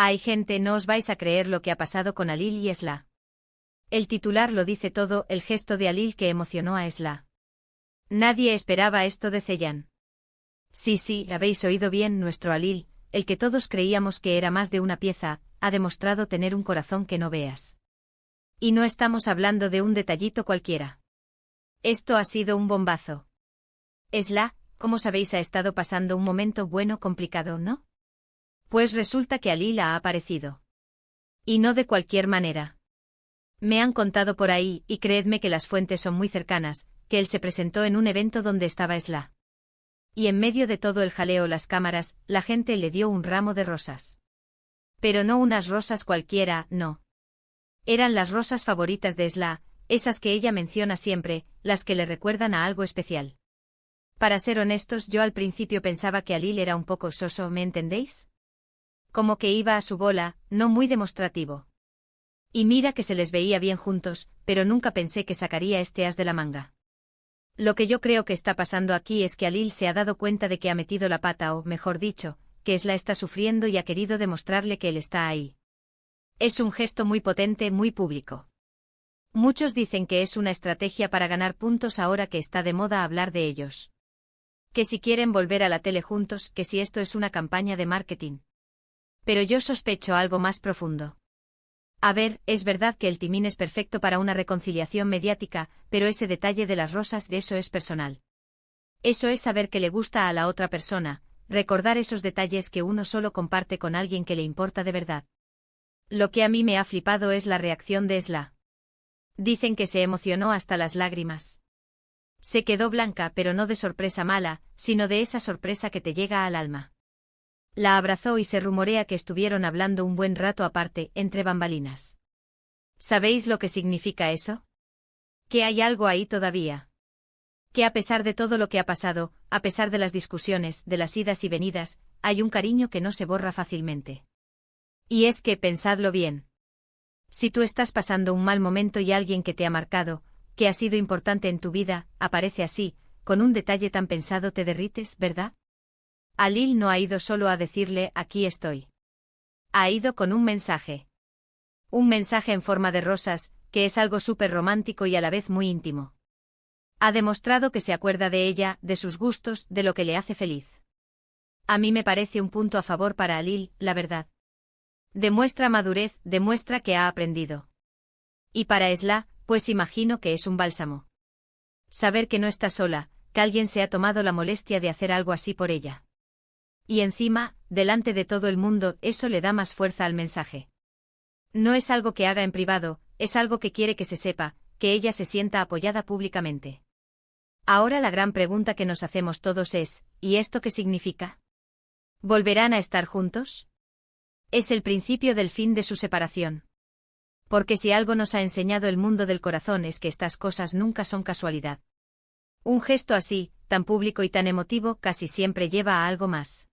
Hay gente, no os vais a creer lo que ha pasado con Alil y Esla. El titular lo dice todo, el gesto de Alil que emocionó a Esla. Nadie esperaba esto de Zeyan. Sí, habéis oído bien, nuestro Alil, el que todos creíamos que era más de una pieza, ha demostrado tener un corazón que no veas. Y no estamos hablando de un detallito cualquiera. Esto ha sido un bombazo. Esla, como sabéis, ha estado pasando un momento bueno complicado, ¿no? Pues resulta que Alil ha aparecido. Y no de cualquier manera. Me han contado por ahí, y creedme que las fuentes son muy cercanas, que él se presentó en un evento donde estaba Esla. Y en medio de todo el jaleo, las cámaras, la gente le dio un ramo de rosas. Pero no unas rosas cualquiera, no. Eran las rosas favoritas de Esla, esas que ella menciona siempre, las que le recuerdan a algo especial. Para ser honestos, yo al principio pensaba que Alil era un poco soso, ¿me entendéis? Como que iba a su bola, no muy demostrativo. Y mira que se les veía bien juntos, pero nunca pensé que sacaría este as de la manga. Lo que yo creo que está pasando aquí es que Alil se ha dado cuenta de que ha metido la pata, o mejor dicho, que Esla está sufriendo y ha querido demostrarle que él está ahí. Es un gesto muy potente, muy público. Muchos dicen que es una estrategia para ganar puntos ahora que está de moda hablar de ellos. Que si quieren volver a la tele juntos, que si esto es una campaña de marketing. Pero yo sospecho algo más profundo. A ver, es verdad que el timín es perfecto para una reconciliación mediática, pero ese detalle de las rosas, de eso es personal. Eso es saber que le gusta a la otra persona, recordar esos detalles que uno solo comparte con alguien que le importa de verdad. Lo que a mí me ha flipado es la reacción de Esla. Dicen que se emocionó hasta las lágrimas. Se quedó blanca, pero no de sorpresa mala, sino de esa sorpresa que te llega al alma. La abrazó y se rumorea que estuvieron hablando un buen rato aparte, entre bambalinas. ¿Sabéis lo que significa eso? Que hay algo ahí todavía. Que a pesar de todo lo que ha pasado, a pesar de las discusiones, de las idas y venidas, hay un cariño que no se borra fácilmente. Y es que, pensadlo bien. Si tú estás pasando un mal momento y alguien que te ha marcado, que ha sido importante en tu vida, aparece así, con un detalle tan pensado, te derrites, ¿verdad? Alil no ha ido solo a decirle, aquí estoy. Ha ido con un mensaje. Un mensaje en forma de rosas, que es algo súper romántico y a la vez muy íntimo. Ha demostrado que se acuerda de ella, de sus gustos, de lo que le hace feliz. A mí me parece un punto a favor para Alil, la verdad. Demuestra madurez, demuestra que ha aprendido. Y para Esla, pues imagino que es un bálsamo. Saber que no está sola, que alguien se ha tomado la molestia de hacer algo así por ella. Y encima, delante de todo el mundo, eso le da más fuerza al mensaje. No es algo que haga en privado, es algo que quiere que se sepa, que ella se sienta apoyada públicamente. Ahora la gran pregunta que nos hacemos todos es, ¿y esto qué significa? ¿Volverán a estar juntos? Es el principio del fin de su separación. Porque si algo nos ha enseñado el mundo del corazón es que estas cosas nunca son casualidad. Un gesto así, tan público y tan emotivo, casi siempre lleva a algo más.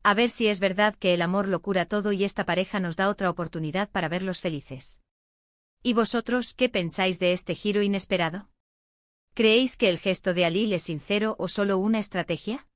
A ver si es verdad que el amor lo cura todo y esta pareja nos da otra oportunidad para verlos felices. ¿Y vosotros qué pensáis de este giro inesperado? ¿Creéis que el gesto de Alil es sincero o solo una estrategia?